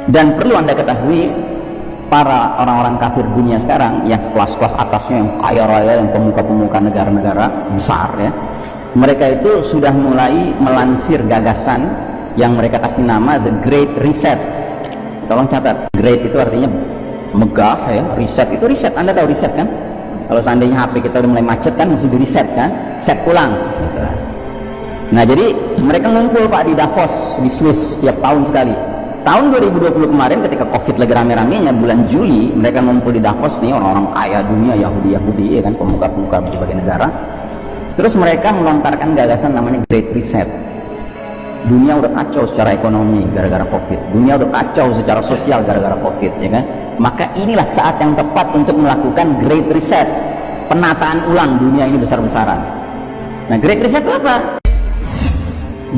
Dan perlu Anda ketahui, para orang-orang kafir dunia sekarang, yang kelas-kelas atasnya, yang kaya raya, yang pemuka-pemuka negara-negara besar ya, mereka itu sudah mulai melansir gagasan yang mereka kasih nama The Great Reset. Tolong catat, great itu artinya megah ya, reset itu reset. Anda tahu reset kan? Kalau seandainya HP kita udah mulai macet kan, mesti di reset kan, set ulang gitu. Nah jadi mereka ngumpul Pak di Davos di Swiss setiap tahun sekali. Tahun 2020 kemarin ketika Covid lagi rame-ramenya bulan Juli, mereka ngumpul di Davos nih, orang-orang kaya dunia, Yahudi ya kan, pemuka-pemuka berbagai negara. Terus mereka melontarkan gagasan namanya Great Reset. Dunia udah kacau secara ekonomi gara-gara Covid, dunia udah kacau secara sosial gara-gara Covid ya kan. Maka inilah saat yang tepat untuk melakukan Great Reset, penataan ulang dunia ini besar-besaran. Nah Great Reset itu apa?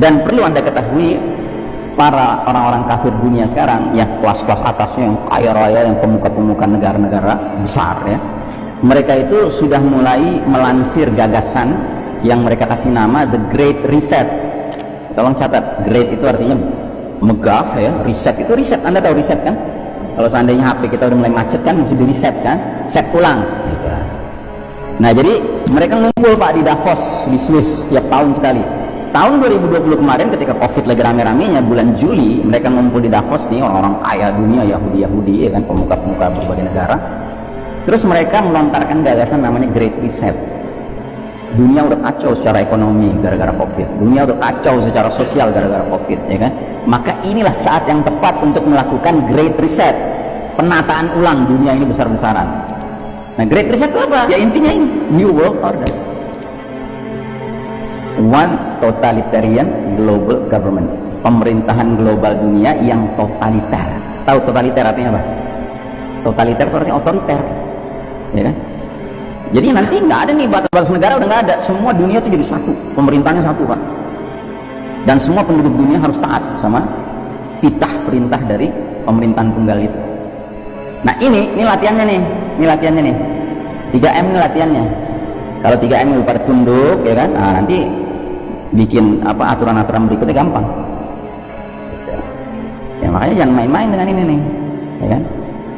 Dan perlu Anda ketahui, para orang-orang kafir dunia sekarang, yang kelas-kelas atasnya, yang kaya raya, yang pemuka-pemuka negara-negara besar ya, mereka itu sudah mulai melansir gagasan yang mereka kasih nama The Great Reset. Tolong catat, great itu artinya megah ya, reset itu reset. Anda tahu reset kan? Kalau seandainya HP kita udah mulai macet kan, mesti di reset kan, set ulang gitu. Nah jadi mereka ngumpul Pak di Davos di Swiss setiap tahun sekali. Tahun 2020 kemarin ketika Covid lagi rame-ramenya bulan Juli, mereka ngumpul di Davos nih, orang-orang kaya dunia, Yahudi ya kan, pemuka-pemuka berbagai negara. Terus mereka melontarkan gagasan namanya Great Reset. Dunia udah kacau secara ekonomi gara-gara Covid, dunia udah kacau secara sosial gara-gara Covid ya kan. Maka inilah saat yang tepat untuk melakukan Great Reset, penataan ulang dunia ini besar-besaran. Nah Great Reset itu apa? Ya intinya ini, New World Order, One Totalitarian Global Government, pemerintahan global dunia yang totaliter. Tahu totaliter artinya apa? Totaliter itu artinya otoriter ya kan. Jadi nanti nggak ada nih batas-batas negara, udah nggak ada, semua dunia itu jadi satu, pemerintahnya satu Pak, dan semua penduduk dunia harus taat sama titah perintah dari pemerintahan tunggal itu. Nah ini latihannya nih, 3M ini latihannya. Kalau 3M itu pada tunduk ya kan, nah, nanti bikin apa aturan-aturan berikutnya gampang ya. Makanya jangan main-main dengan ini nih ya kan.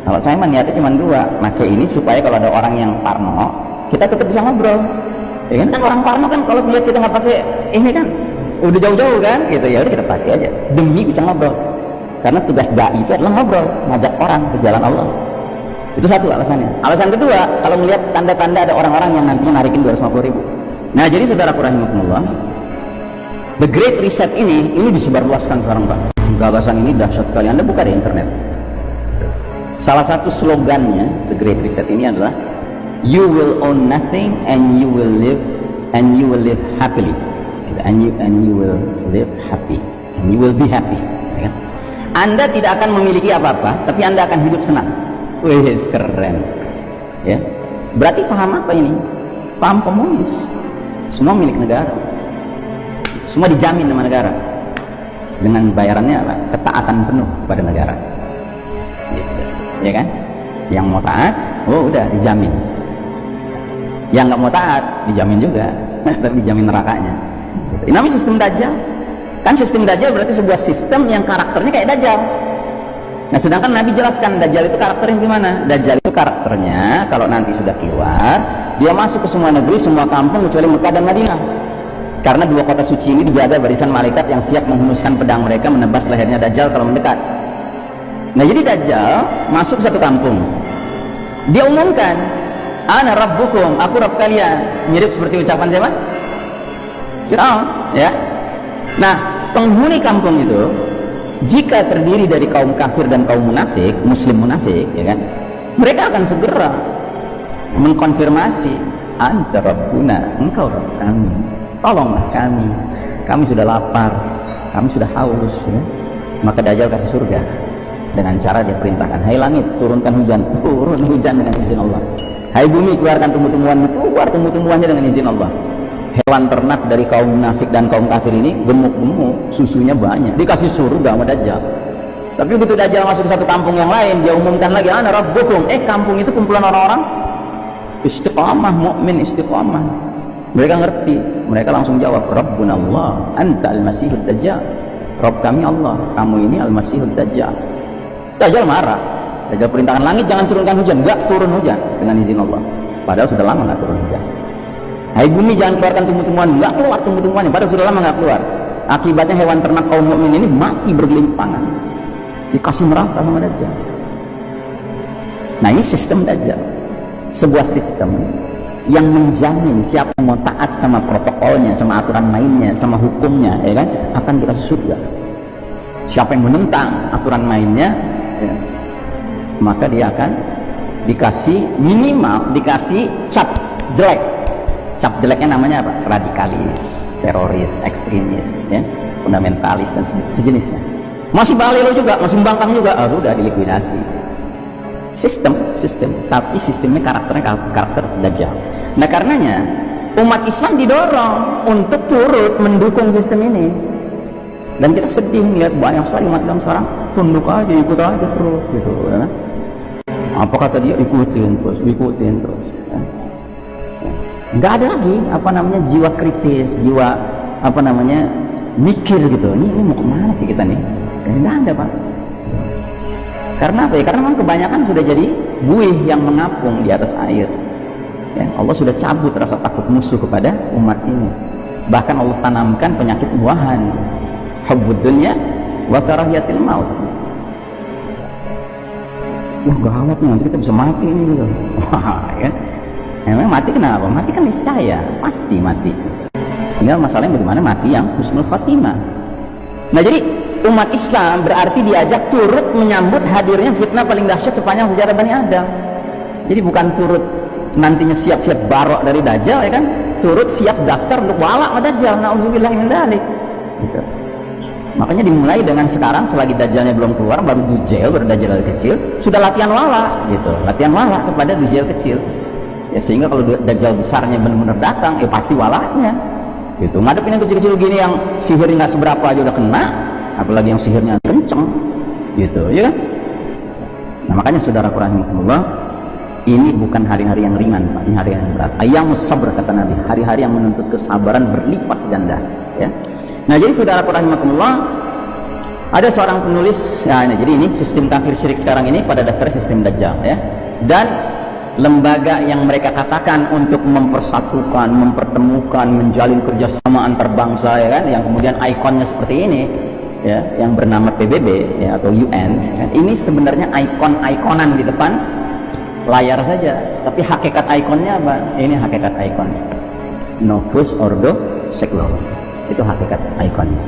Kalau saya mah niatnya cuma dua, pakai ini supaya kalau ada orang yang parno, kita tetap bisa ngobrol ya kan. Orang parno kan kalau lihat kita nggak pakai ini kan udah jauh-jauh kan gitu, ya udah kita pakai aja demi bisa ngobrol, karena tugas dai itu adalah ngobrol, ngajak orang ke jalan Allah. Itu satu alasannya. Alasan kedua, kalau melihat tanda-tanda ada orang-orang yang nantinya narikin 250.000. Nah jadi saudaraku rahimakumullah, The Great Reset ini disebarluaskan sekarang Pak. Gagasan ini dahsyat sekali. Anda buka di internet. Salah satu slogannya The Great Reset ini adalah you will own nothing and you will live happily, and you will live happy and you will be happy ya kan? Anda tidak akan memiliki apa-apa, tapi Anda akan hidup senang. Wih keren ya. Berarti paham apa ini? Paham komunis. Semua milik negara, semua dijamin sama negara dengan bayarannya apa? Ketaatan penuh pada negara gitu. Ya kan, yang mau taat, oh udah dijamin. Yang nggak mau taat, dijamin juga, tapi dijamin nerakanya. Ini namanya sistem Dajjal. Kan sistem Dajjal berarti sebuah sistem yang karakternya kayak Dajjal. Nah sedangkan Nabi jelaskan Dajjal itu karakternya gimana? Dajjal itu karakternya kalau nanti sudah keluar, dia masuk ke semua negeri, semua kampung kecuali Mekah dan Madinah. Karena dua kota suci ini dijaga barisan malaikat yang siap menghunuskan pedang mereka menebas lehernya Dajjal kalau mendekat. Nah jadi Dajjal masuk satu kampung, dia umumkan ana rabbukum, aku Rabb kalian, mirip seperti ucapan siapa? Fir'aun ya. Nah penghuni kampung itu jika terdiri dari kaum kafir dan kaum munafik, muslim munafik ya kan, mereka akan segera mengkonfirmasi anta rabbuna, engkau Rabb kami, tolonglah kami sudah lapar, kami sudah haus ya. Maka Dajjal kasih surga dengan cara dia perintahkan, hai langit turunkan hujan, turun hujan dengan izin Allah, hai bumi keluarkan tumbuh-tumbuhan, keluar tumbuh-tumbuhannya dengan izin Allah. Hewan ternak dari kaum munafik dan kaum kafir ini gemuk-gemuk, susunya banyak, dikasih surga sama Dajjal. Tapi begitu Dajjal masuk ke satu kampung yang lain, dia umumkan lagi ana rabbukum, kampung itu kumpulan orang-orang istiqamah, mukmin istiqamah. Mereka ngerti, mereka langsung jawab, Rabbuna Allah anta al-masihud dajjal, Rabb kami Allah, kamu ini al-masihud dajjal. Dajjal marah. Dajjal perintahkan langit jangan turunkan hujan, enggak turun hujan dengan izin Allah. Padahal sudah lama nggak turun hujan. Hai bumi jangan keluarkan tumbuh-tumbuhan, enggak keluar tumbuh-tumbuhannya, padahal sudah lama nggak keluar. Akibatnya hewan ternak kaum mukmin ini mati bergelimpangan, dikasih neraka sama Dajjal. Nah ini sistem Dajjal, sebuah sistem yang menjamin siapa yang mau taat sama protokolnya, sama aturan mainnya, sama hukumnya, ya kan, akan dikasih surga. Siapa yang menentang aturan mainnya, ya, maka dia akan dikasih minimal dikasih cap jelek. Cap jeleknya namanya apa? Radikalis, teroris, ekstremis, ya, fundamentalis dan sejenisnya. Masih balelo juga, masih membangkang juga, udah dilikuidasi. Sistem, tapi sistemnya karakter Dajjal. Nah karenanya umat Islam didorong untuk turut mendukung sistem ini. Dan kita sedih melihat banyak sekali umat Islam sekarang tunduk aja, ikut aja terus gitu, ya. Apa kata dia, ikutin terus, ya. Nggak ada lagi apa namanya jiwa kritis, jiwa apa namanya mikir gitu. Ini mau kemana sih kita nih? Nggak ada, Pak. Karena apa ya? Karena memang kebanyakan sudah jadi buih yang mengapung di atas air, ya, Allah sudah cabut rasa takut musuh kepada umat ini. Bahkan Allah tanamkan penyakit buahan, hubbud dunya wa karahiyatil maut. Wah gawat nih, nanti kita bisa mati ini gitu. Wah, ya. Memang mati kenapa? Mati kan niscaya, pasti mati. Tinggal masalahnya bagaimana mati yang husnul khatimah. Nah jadi umat Islam berarti diajak turut menyambut hadirnya fitnah paling dahsyat sepanjang sejarah Bani Adam. Jadi bukan turut nantinya siap-siap barok dari Dajjal, ya kan, turut siap daftar untuk walak sama Dajjal. Na'udzubillah min dzalik. Gitu. Makanya dimulai dengan sekarang, selagi Dajjalnya belum keluar, baru Dujjal, baru Dajjal kecil, sudah latihan walak gitu, latihan walak kepada Dujjal kecil. Ya, sehingga kalau Dajjal besarnya benar-benar datang, ya pasti walaknya gitu. Ngadepin yang kecil-kecil gini yang sihirnya nggak seberapa aja udah kena, apalagi yang sihirnya kenceng gitu, ya kan? Nah makanya saudara rahimahullah, ini bukan hari-hari yang ringan, Pak. Ini hari yang berat. Ayyamus sabr kata Nabi, hari-hari yang menuntut kesabaran berlipat ganda, ya. Nah jadi saudara rahimahullah, ada seorang penulis, ya ini, jadi ini sistem kafir syirik sekarang ini pada dasarnya sistem Dajjal, ya. Dan lembaga yang mereka katakan untuk mempersatukan, mempertemukan, menjalin kerjasama antar bangsa, ya kan, yang kemudian ikonnya seperti ini, ya, yang bernama PBB, ya, atau UN, ya, ini sebenarnya ikon-ikonan di depan layar saja, tapi hakikat ikonnya apa? Ini hakikat ikonnya, Novus Ordo Seclorum, itu hakikat ikonnya.